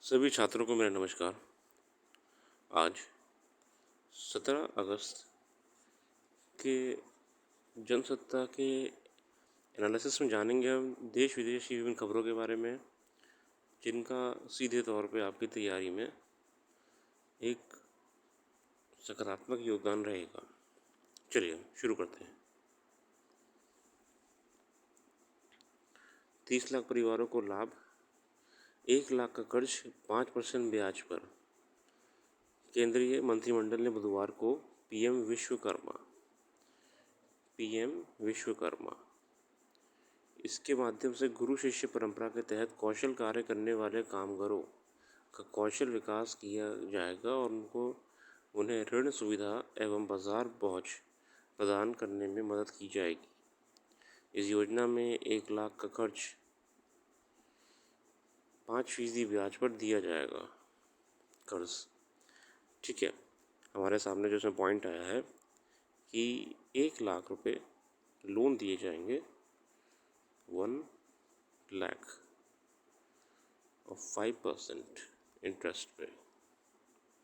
सभी छात्रों को मेरा नमस्कार। आज 17 अगस्त के जनसत्ता के एनालिसिस में जानेंगे हम देश विदेश की विभिन्न खबरों के बारे में, जिनका सीधे तौर पे आपकी तैयारी में एक सकारात्मक योगदान रहेगा। चलिए शुरू करते हैं। 30 लाख परिवारों को लाभ, 1 लाख का कर्ज 5% ब्याज पर। केंद्रीय मंत्रिमंडल ने बुधवार को पीएम विश्वकर्मा इसके माध्यम से गुरु शिष्य परंपरा के तहत कौशल कार्य करने वाले कामगारों का कौशल विकास किया जाएगा और उन्हें ऋण सुविधा एवं बाजार पहुंच प्रदान करने में मदद की जाएगी। इस योजना में 1 लाख का खर्च 5% ब्याज पर दिया जाएगा कर्ज। ठीक है, हमारे सामने जो इसमें पॉइंट आया है कि 1 लाख रुपए लोन दिए जाएंगे 1 लाख और 5% इंटरेस्ट पे।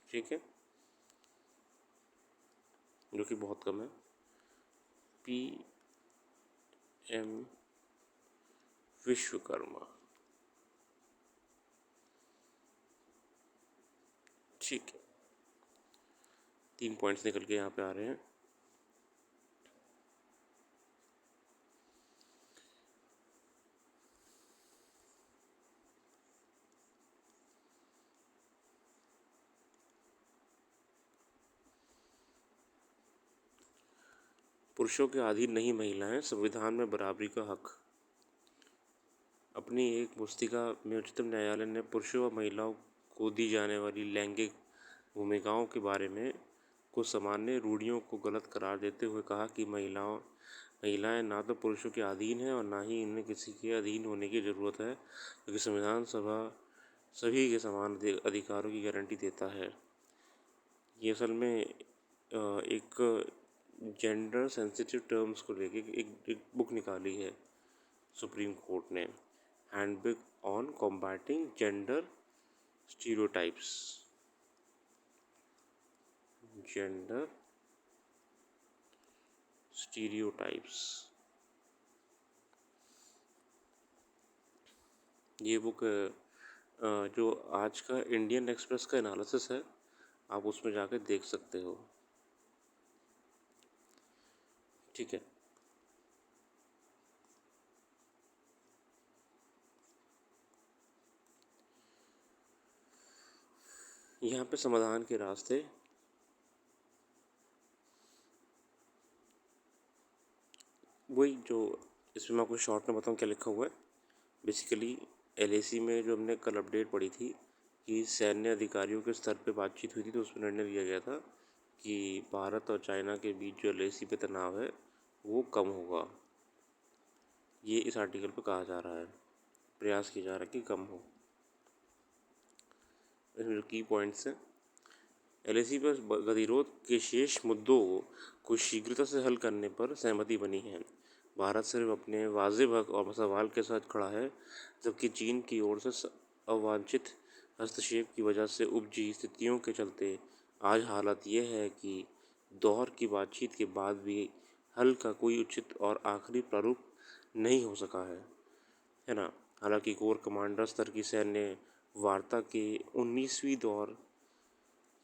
ठीक है, जो कि बहुत कम है। पीएम विश्वकर्मा। ठीक है, 3 पॉइंट्स निकल के यहाँ पे आ रहे हैं। पुरुषों के अधीन नहीं महिलाएं, संविधान में बराबरी का हक। अपनी एक पुस्तिका में उच्चतम न्यायालय ने पुरुषों व महिलाओं को दी जाने वाली लैंगिक भूमिकाओं के बारे में कुछ सामान्य रूढ़ियों को गलत करार देते हुए कहा कि महिलाएं ना तो पुरुषों के अधीन हैं और ना ही इन्हें किसी के अधीन होने की ज़रूरत है, क्योंकि संविधान सभा सभी के समान अधिकारों की गारंटी देता है। ये असल में एक जेंडर सेंसिटिव टर्म्स को लेके एक बुक निकाली है सुप्रीम कोर्ट ने, handbook on combating gender stereotypes. ये बुक जो आज का इंडियन एक्सप्रेस का एनालिसिस है, आप उसमें जाकर देख सकते हो। ठीक है, यहाँ पे समाधान के रास्ते वही जो इसमें मैं आपको शॉर्ट में बताऊँ क्या लिखा हुआ है। बेसिकली एलएसी में जो हमने कल अपडेट पढ़ी थी कि सैन्य अधिकारियों के स्तर पे बातचीत हुई थी, तो उसमें निर्णय लिया गया था कि भारत और चाइना के बीच जो एलएसी पे तनाव है वो कम होगा। ये इस आर्टिकल पे कहा जा रहा है, प्रयास किया जा रहा है कि कम हो। इसमें जो की पॉइंट्स हैं, एलएसी पर गतिरोध के शेष मुद्दों को शीघ्रता से हल करने पर सहमति बनी है। भारत सिर्फ अपने वाजिब हक और सवाल के साथ खड़ा है, जबकि चीन की ओर से अवांछित हस्तक्षेप की वजह से उपजी स्थितियों के चलते आज हालत यह है कि दौर की बातचीत के बाद भी हल का कोई उचित और आखिरी प्रारूप नहीं हो सका है ना। हालांकि कोर कमांडर स्तर की सैन्य वार्ता के 19वीं दौर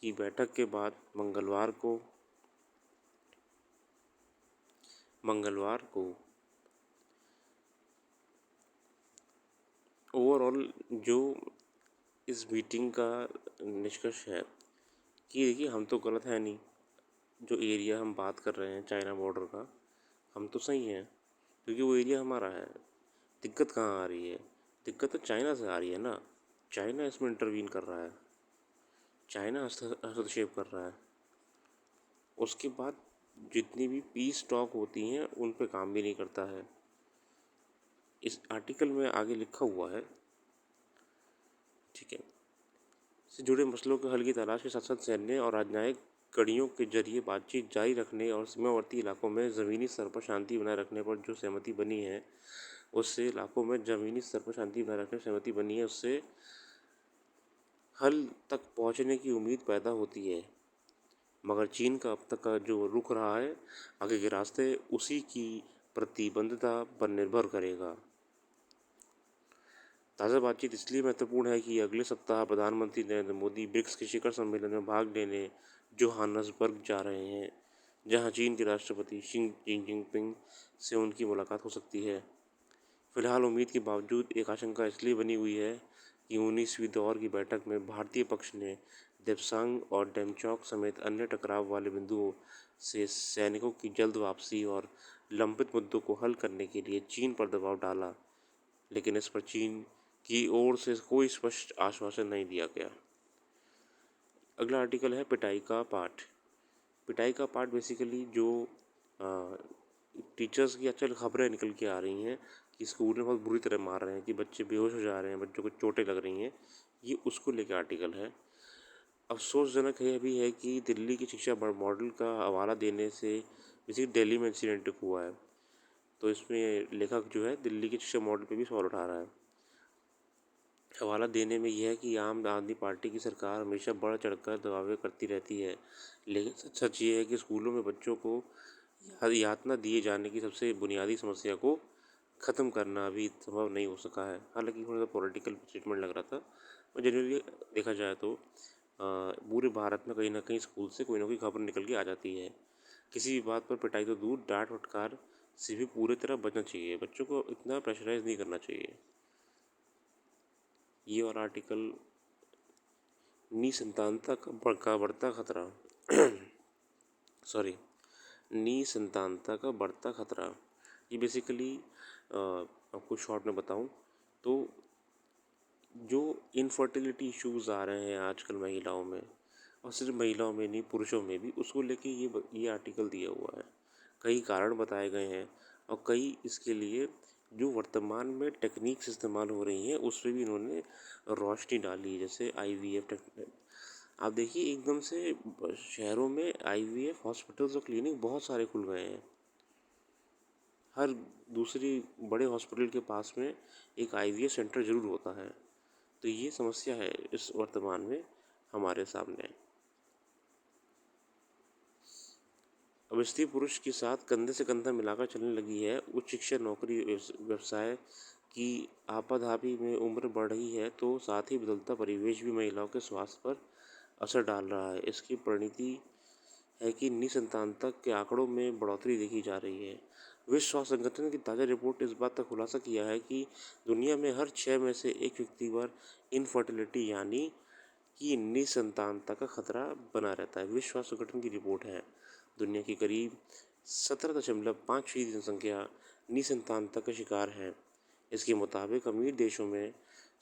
की बैठक के बाद मंगलवार को ओवरऑल जो इस मीटिंग का निष्कर्ष है कि देखिए, हम तो गलत है नहीं। जो एरिया हम बात कर रहे हैं चाइना बॉर्डर का, हम तो सही हैं, क्योंकि वो एरिया हमारा है। दिक्कत कहाँ आ रही है? दिक्कत तो चाइना से आ रही है ना। चाइना इसमें इंटरवीन कर रहा है, चाइना हस्तक्षेप कर रहा है। उसके बाद जितनी भी पीस टॉक होती हैं उन पे काम भी नहीं करता है। इस आर्टिकल में आगे लिखा हुआ है, ठीक है, से जुड़े मसलों के हल की तलाश के साथ साथ सैन्य और राजनयिक कड़ियों के जरिए बातचीत जारी रखने और सीमावर्ती इलाकों में ज़मीनी स्तर पर शांति बनाए रखने पर जो सहमति बनी है, उससे हल तक पहुंचने की उम्मीद पैदा होती है, मगर चीन का अब तक का जो रुख रहा है आगे के रास्ते, उसी की प्रतिबद्धता पर निर्भर करेगा। ताज़ा बातचीत इसलिए महत्वपूर्ण है कि अगले सप्ताह प्रधानमंत्री नरेंद्र मोदी ब्रिक्स के शिखर सम्मेलन में भाग लेने जोहान्सबर्ग जा रहे हैं, जहां चीन के राष्ट्रपति शी जिनपिंग से उनकी मुलाकात हो सकती है। फिलहाल उम्मीद के बावजूद एक आशंका इसलिए बनी हुई है कि 19वीं दौर की बैठक में भारतीय पक्ष ने देप्सांग और डेमचौक समेत अन्य टकराव वाले बिंदुओं से सैनिकों की जल्द वापसी और लंबित मुद्दों को हल करने के लिए चीन पर दबाव डाला, लेकिन इस पर चीन की ओर से कोई स्पष्ट आश्वासन नहीं दिया गया। अगला आर्टिकल है पिटाई का पाठ। पिटाई का पाठ बेसिकली जो टीचर्स की आजकल खबरें निकल के आ रही हैं कि स्कूल में बहुत बुरी तरह मार रहे हैं, कि बच्चे बेहोश हो जा रहे हैं, बच्चों को चोटें लग रही हैं, ये उसको लेकर आर्टिकल है। अफसोसजनक है भी है कि दिल्ली की शिक्षा मॉडल का हवाला देने से बेसिकली दिल्ली में इंसिडेंट हुआ है, तो इसमें लेखक जो है दिल्ली की शिक्षा मॉडल पे भी सवाल उठा रहा है। हवाला देने में यह है कि आम आदमी पार्टी की सरकार हमेशा बढ़ चढ़कर दावे करती रहती है, लेकिन सच ये है कि स्कूलों में बच्चों को यातना दिए जाने की सबसे बुनियादी समस्या को ख़त्म करना अभी संभव नहीं हो सका है। हालांकि थोड़ा सा पॉलिटिकल स्टेटमेंट लग रहा था, और जनरली देखा जाए तो पूरे भारत में कहीं ना कहीं स्कूल से कोई ना कोई खबर निकल के आ जाती है। किसी भी बात पर पिटाई तो दूर, डांट फटकार से भी पूरी तरह बचना चाहिए, बच्चों को इतना प्रेशराइज नहीं करना चाहिए। ये और आर्टिकल निसंतानता का बढ़ता खतरा सॉरी निसंतानता का बढ़ता खतरा। ये बेसिकली आपको शॉर्ट में बताऊं तो जो इनफर्टिलिटी इश्यूज़ आ रहे हैं आजकल महिलाओं में, और सिर्फ महिलाओं में नहीं पुरुषों में भी, उसको लेके ये आर्टिकल दिया हुआ है। कई कारण बताए गए हैं और कई इसके लिए जो वर्तमान में टेक्निक्स इस्तेमाल हो रही हैं उस पर भी इन्होंने रोशनी डाली है, जैसे IVF टेक्निक। आप देखिए एकदम से शहरों में IVF हॉस्पिटल्स और क्लिनिक बहुत सारे खुल गए हैं। हर दूसरी बड़े हॉस्पिटल के पास में एक IVF सेंटर ज़रूर होता है। तो ये समस्या है इस वर्तमान में हमारे सामने। अब स्त्री पुरुष के साथ कंधे से कंधा मिलाकर चलने लगी है। उच्च शिक्षा, नौकरी, व्यवसाय की आपाधापी में उम्र बढ़ रही है, तो साथ ही बदलता परिवेश भी महिलाओं के स्वास्थ्य पर असर डाल रहा है। इसकी परिणति है कि निसंतानता के आंकड़ों में बढ़ोतरी देखी जा रही है। विश्व स्वास्थ्य संगठन की ताज़ा रिपोर्ट इस बात का खुलासा किया है कि दुनिया में हर 6 में से एक व्यक्ति पर इनफर्टिलिटी यानी कि निसंतानता का खतरा बना रहता है। विश्व स्वास्थ्य संगठन की रिपोर्ट है। दुनिया की करीब 17.5% जनसंख्या निसंतानता का शिकार है। इसके मुताबिक अमीर देशों में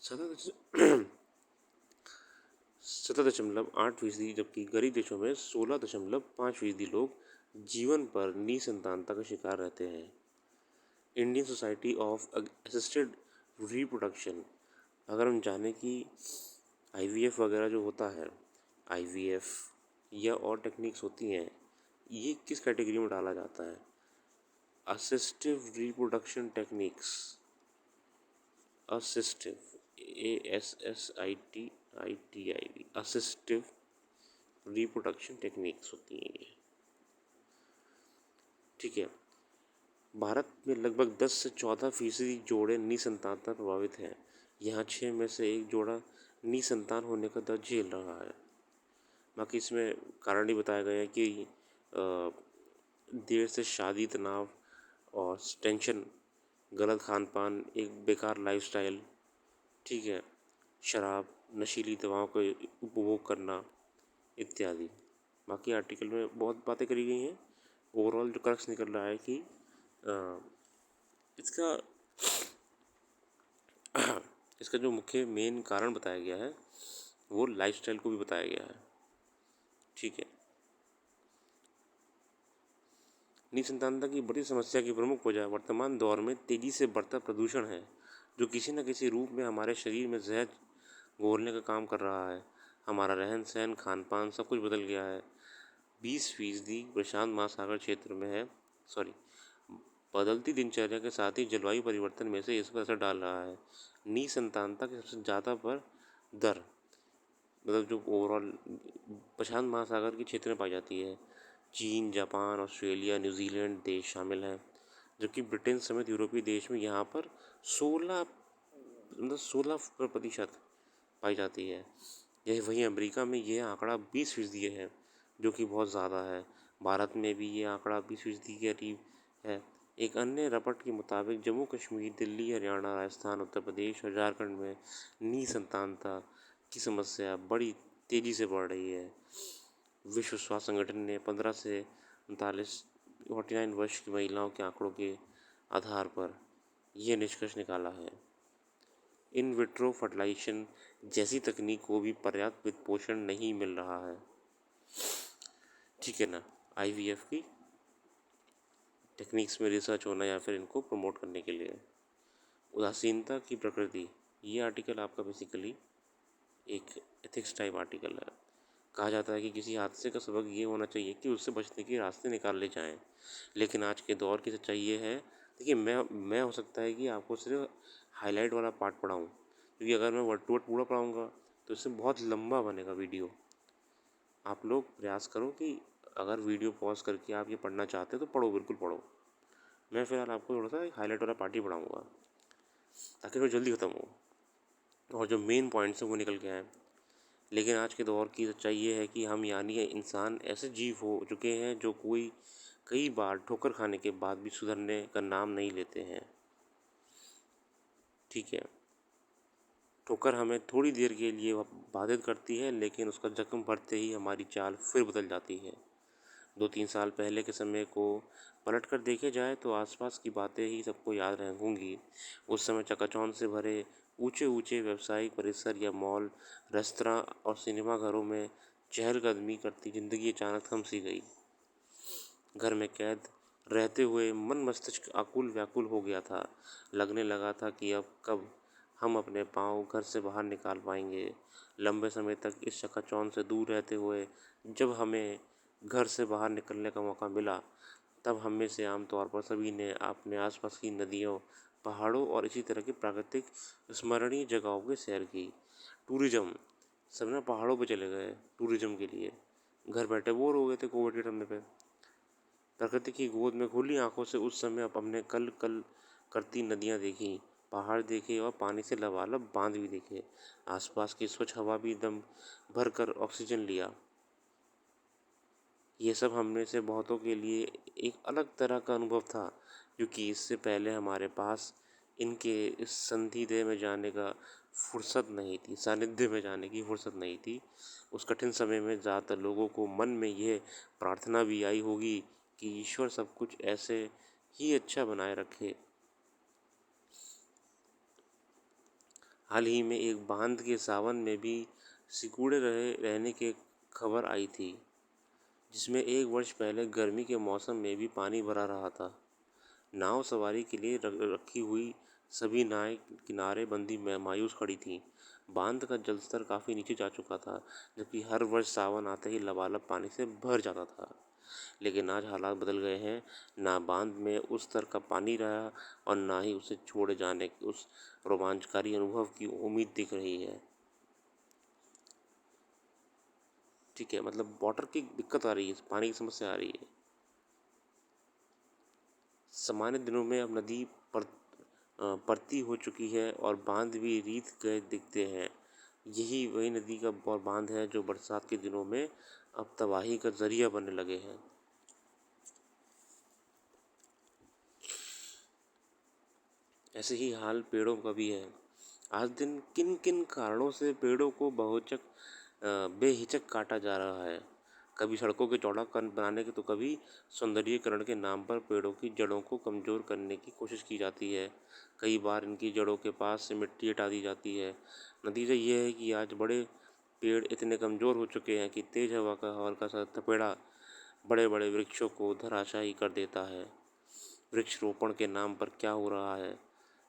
17.8%, जबकि गरीब देशों में 16.5% लोग जीवन पर निसंतानता का शिकार रहते हैं। Indian society of assisted reproduction, अगर हम जाने कि IVF वगैरह जो होता है, IVF या और टेक्निक्स होती हैं, ये किस कैटेगरी में डाला जाता है? Assistive reproduction techniques, assistive, ASSITIV, assistive reproduction techniques होती हैं ये। ठीक है। भारत में लगभग 10 से 14% जोड़े निसंतानता प्रभावित हैं। यहाँ 6 में से एक जोड़ा निसंतान होने का दर्द झेल रहा है। बाकी इसमें कारण ही बताए गए हैं कि देर से शादी, तनाव और टेंशन, गलत खान पान, एक बेकार लाइफस्टाइल, ठीक है, शराब, नशीली दवाओं का उपभोग करना इत्यादि। बाकी आर्टिकल में बहुत बातें करी गई हैं। ओवरऑल जो क्रक्स निकल रहा है कि इसका इसका जो मुख्य मेन कारण बताया गया है वो लाइफस्टाइल को भी बताया गया है। ठीक है। निसंतानता की बड़ी समस्या की प्रमुख वजह वर्तमान दौर में तेजी से बढ़ता प्रदूषण है, जो किसी न किसी रूप में हमारे शरीर में जहर घोलने का काम कर रहा है। हमारा रहन सहन, खान पान सब कुछ बदल गया है। 20% प्रशांत महासागर क्षेत्र में है, सॉरी, बदलती दिनचर्या के साथ ही जलवायु परिवर्तन में से इस पर असर डाल रहा है। निसंतानता के सबसे ज़्यादा पर दर मतलब जो ओवरऑल प्रशांत महासागर के क्षेत्र में पाई जाती है। चीन, जापान, ऑस्ट्रेलिया, न्यूजीलैंड देश शामिल हैं, जबकि ब्रिटेन समेत यूरोपीय देश में यहाँ पर 16% पाई जाती है। यही वहीं अमेरिका में ये आंकड़ा 20% है, जो कि बहुत ज़्यादा है। भारत में भी ये आंकड़ा 20% के करीब है। एक अन्य रपट के मुताबिक जम्मू कश्मीर, दिल्ली, हरियाणा, राजस्थान, उत्तर प्रदेश और झारखंड में निसंतानता की समस्या बड़ी तेज़ी से बढ़ रही है। विश्व स्वास्थ्य संगठन ने 15 से 49 वर्ष की महिलाओं के आंकड़ों के आधार पर यह निष्कर्ष निकाला है। इन विट्रो फर्टिलाइजेशन जैसी तकनीक को भी पर्याप्त वित्त पोषण नहीं मिल रहा है। ठीक है ना। आईवीएफ की टेक्निक्स में रिसर्च होना या फिर इनको प्रमोट करने के लिए। उदासीनता की प्रकृति, ये आर्टिकल आपका बेसिकली एक एथिक्स टाइप आर्टिकल है। कहा जाता है कि किसी हादसे का सबक ये होना चाहिए कि उससे बचने के रास्ते निकाल ले जाएं। लेकिन आज के दौर की सच्चाई ये है, देखिए मैं हो सकता है कि आपको सिर्फ हाईलाइट वाला पार्ट पढ़ाऊँ, क्योंकि अगर मैं वर्ड टू वर्ड पूरा पढ़ाऊँगा तो इससे बहुत लंबा बनेगा वीडियो। आप लोग प्रयास करो कि अगर वीडियो पॉज करके आप ये पढ़ना चाहते हो तो पढ़ो, बिल्कुल पढ़ो। मैं फ़िलहाल आपको थोड़ा सा हाईलाइट वाला पार्ट ही पढ़ाऊँगा ताकि वो जल्दी ख़त्म हो और जो मेन पॉइंट्स हैं वो निकल के आए। लेकिन आज के दौर की सच्चाई ये है कि हम यानी इंसान ऐसे जीव हो चुके हैं जो कई बार ठोकर खाने के बाद भी सुधरने का नाम नहीं लेते हैं। ठीक है, ठोकर हमें थोड़ी देर के लिए बाधित करती है, लेकिन उसका जख्म भरते ही हमारी चाल फिर बदल जाती है। 2-3 साल पहले के समय को पलट कर देखे जाए तो आसपास की बातें ही सबको याद होंगी। उस समय चकाचौंध से भरे ऊंचे ऊंचे व्यावसायिक परिसर या मॉल, रेस्तरां और सिनेमा घरों में चहलकदमी करती जिंदगी अचानक थम सी गई। घर में कैद रहते हुए मन मस्तिष्क आकुल व्याकुल हो गया था। लगने लगा था कि अब कब हम अपने पाँव घर से बाहर निकाल पाएंगे। लंबे समय तक इस चकाचौंध से दूर रहते हुए जब हमें घर से बाहर निकलने का मौका मिला, तब हम में से आमतौर पर सभी ने अपने आसपास की नदियों, पहाड़ों और इसी तरह की प्राकृतिक स्मरणीय जगहों की सैर की। टूरिज्म, सब ना पहाड़ों पे चले गए टूरिज्म के लिए। घर बैठे बोर हो गए थे कोविड के समय पे। प्रकृति की गोद में खुली आंखों से उस समय अब हमने कल कल करती नदियाँ देखी, पहाड़ देखे और पानी से लबालब बांध भी देखे। आसपास की स्वच्छ हवा भी दम भर कर ऑक्सीजन लिया। ये सब हम में से बहुतों के लिए एक अलग तरह का अनुभव था, क्योंकि इससे पहले हमारे पास इनके इस संधिदे में जाने का फुर्सत नहीं थी, सानिध्य में जाने की फुर्सत नहीं थी। उस कठिन समय में ज़्यादातर लोगों को मन में यह प्रार्थना भी आई होगी कि ईश्वर सब कुछ ऐसे ही अच्छा बनाए रखे। हाल ही में एक बांध के सावन में भी सिकुड़े रहने की खबर आई थी, जिसमें 1 वर्ष पहले गर्मी के मौसम में भी पानी भरा रहा था। नाव सवारी के लिए रखी हुई सभी नावें किनारे बंदी में मायूस खड़ी थीं। बांध का जलस्तर काफ़ी नीचे जा चुका था, जबकि हर वर्ष सावन आते ही लबालब पानी से भर जाता था। लेकिन आज हालात बदल गए हैं। ना बांध में उस स्तर का पानी रहा और ना ही उसे छोड़े जाने की उस रोमांचकारी अनुभव की उम्मीद दिख रही है। ठीक है, मतलब वाटर की दिक्कत आ रही है, पानी की समस्या आ रही है। सामान्य दिनों में अब नदी परती हो चुकी है और बांध भी रीत गए दिखते हैं। यही वही नदी का और बांध है जो बरसात के दिनों में अब तबाही का जरिया बनने लगे हैं। ऐसे ही हाल पेड़ों का भी है। आज दिन किन किन कारणों से पेड़ों को बेहिचक काटा जा रहा है। कभी सड़कों के चौड़ाकरण बनाने के तो कभी सौंदर्यीकरण के नाम पर पेड़ों की जड़ों को कमज़ोर करने की कोशिश की जाती है। कई बार इनकी जड़ों के पास से मिट्टी हटा दी जाती है। नतीजा ये है कि आज बड़े पेड़ इतने कमज़ोर हो चुके हैं कि तेज़ हवा का हल्का सा थपेड़ा बड़े बड़े वृक्षों को धराशायी कर देता है। वृक्ष रोपण के नाम पर क्या हो रहा है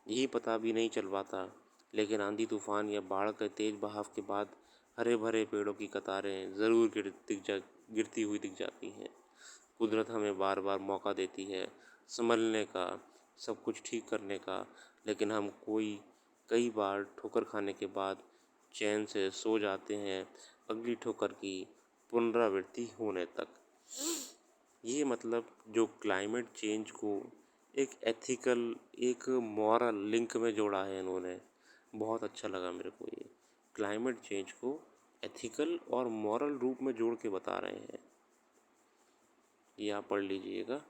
यही पता भी नहीं चल पाता, लेकिन आंधी तूफान या बाढ़ के तेज बहाव के बाद हरे भरे पेड़ों की कतारें ज़रूर गिरती हुई दिख जाती हैं। कुदरत हमें बार बार मौका देती है संभलने का, सब कुछ ठीक करने का, लेकिन हम कई बार ठोकर खाने के बाद चैन से सो जाते हैं अगली ठोकर की पुनरावृत्ति होने तक। ये मतलब जो क्लाइमेट चेंज को एक एथिकल, एक मॉरल लिंक में जोड़ा है इन्होंने, बहुत अच्छा लगा मेरे को। ये क्लाइमेट चेंज को एथिकल और मॉरल रूप में जोड़ के बता रहे हैं। ये आप पढ़ लीजिएगा।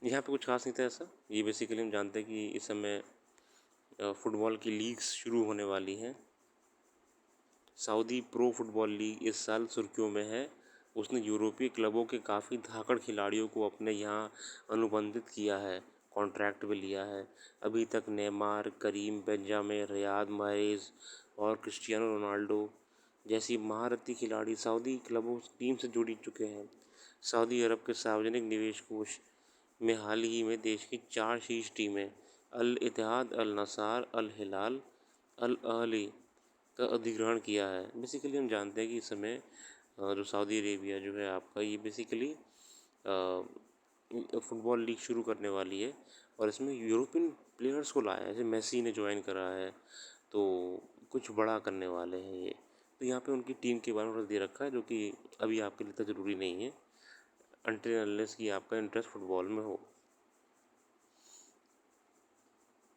यहाँ पे कुछ खास नहीं था ऐसा। ये बेसिकली हम जानते हैं कि इस समय फुटबॉल की लीग्स शुरू होने वाली हैं। सऊदी प्रो फुटबॉल लीग इस साल सुर्खियों में है। उसने यूरोपीय क्लबों के काफ़ी धाकड़ खिलाड़ियों को अपने यहाँ अनुबंधित किया है, कॉन्ट्रैक्ट भी लिया है। अभी तक नेमार, करीम बेंजामे, रियाद माह्रेज और क्रिस्टियानो रोनाल्डो जैसी महारथी खिलाड़ी सऊदी क्लबों टीम से जुड़ चुके हैं। सऊदी अरब के सार्वजनिक निवेश कोष में हाल ही में देश की 4 शीर्ष टीमें अल इत्तेहाद, अल नसार, अल हिलाल, अल अहली का अधिग्रहण किया है। बेसिकली हम जानते हैं कि इस समय जो सऊदी अरेबिया जो है आपका, ये बेसिकली फुटबॉल लीग शुरू करने वाली है और इसमें यूरोपियन प्लेयर्स को लाया है। जैसे मेसी ने ज्वाइन करा है, तो कुछ बड़ा करने वाले हैं ये। तो यहाँ पे उनकी टीम के बारे में दे रखा है, जो कि अभी आपके लिए इतना ज़रूरी नहीं है अनटिल अनलेस कि आपका इंटरेस्ट फुटबॉल में हो।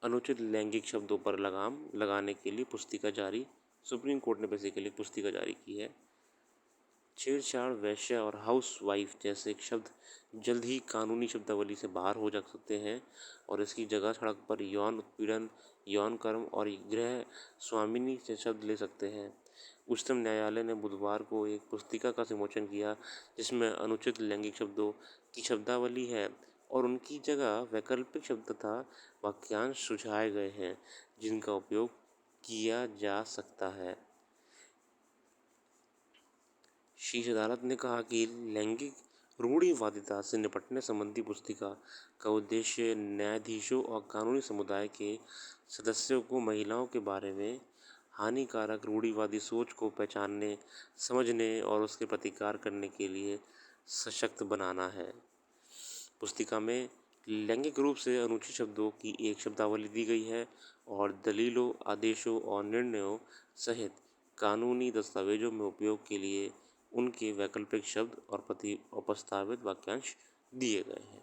अनुचित लैंगिक शब्दों पर लगाम लगाने के लिए पुस्तिका जारी। सुप्रीम कोर्ट ने बेसिकली पुस्तिका जारी की है। छेड़छाड़, वेश्या और हाउस वाइफ जैसे शब्द जल्द ही कानूनी शब्दावली से बाहर हो जा सकते हैं और इसकी जगह सड़क पर यौन उत्पीड़न, यौन कर्म और गृह स्वामिनी से शब्द ले सकते हैं। उच्चतम न्यायालय ने बुधवार को एक पुस्तिका का विमोचन किया जिसमें अनुचित लैंगिक शब्दों की शब्दावली है और उनकी जगह वैकल्पिक शब्द तथा वाक्यांश सुझाए गए हैं जिनका उपयोग किया जा सकता है। शीर्ष अदालत ने कहा कि लैंगिक रूढ़िवादिता से निपटने संबंधी पुस्तिका का उद्देश्य न्यायाधीशों और कानूनी समुदाय के सदस्यों को महिलाओं के बारे में हानिकारक रूढ़िवादी सोच को पहचानने, समझने और उसके प्रतिकार करने के लिए सशक्त बनाना है। पुस्तिका में लैंगिक रूप से अनुचित शब्दों की एक शब्दावली दी गई है और दलीलों, आदेशों और निर्णयों सहित कानूनी दस्तावेजों में उपयोग के लिए उनके वैकल्पिक शब्द और प्रस्तावित वाक्यांश दिए गए हैं।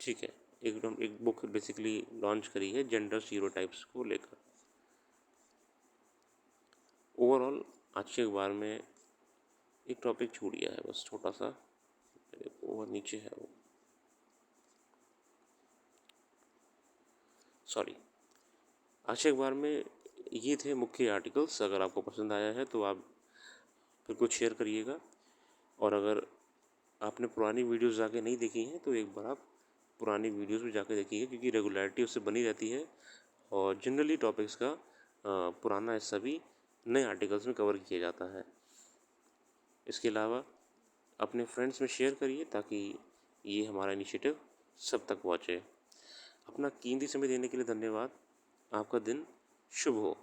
ठीक है, एक बुक बेसिकली लॉन्च करी है जेंडर स्टीरियोटाइप्स को लेकर। ओवरऑल आज के अखबार में एक टॉपिक छूट गया है बस, छोटा सा, वो नीचे है वो, सॉरी। आज के अखबार में ये थे मुख्य आर्टिकल्स। अगर आपको पसंद आया है तो आप फिर कुछ शेयर करिएगा, और अगर आपने पुरानी वीडियोस जाके नहीं देखी हैं तो एक बार आप पुरानी वीडियोस भी जाके देखिए, क्योंकि रेगुलरिटी उससे बनी रहती है और जनरली टॉपिक्स का पुराना हिस्सा भी नए आर्टिकल्स में कवर किया जाता है। इसके अलावा अपने फ्रेंड्स में शेयर करिए ताकि ये हमारा इनिशिएटिव सब तक पहुँचे। अपना कीमती समय देने के लिए धन्यवाद। आपका दिन शुभ हो।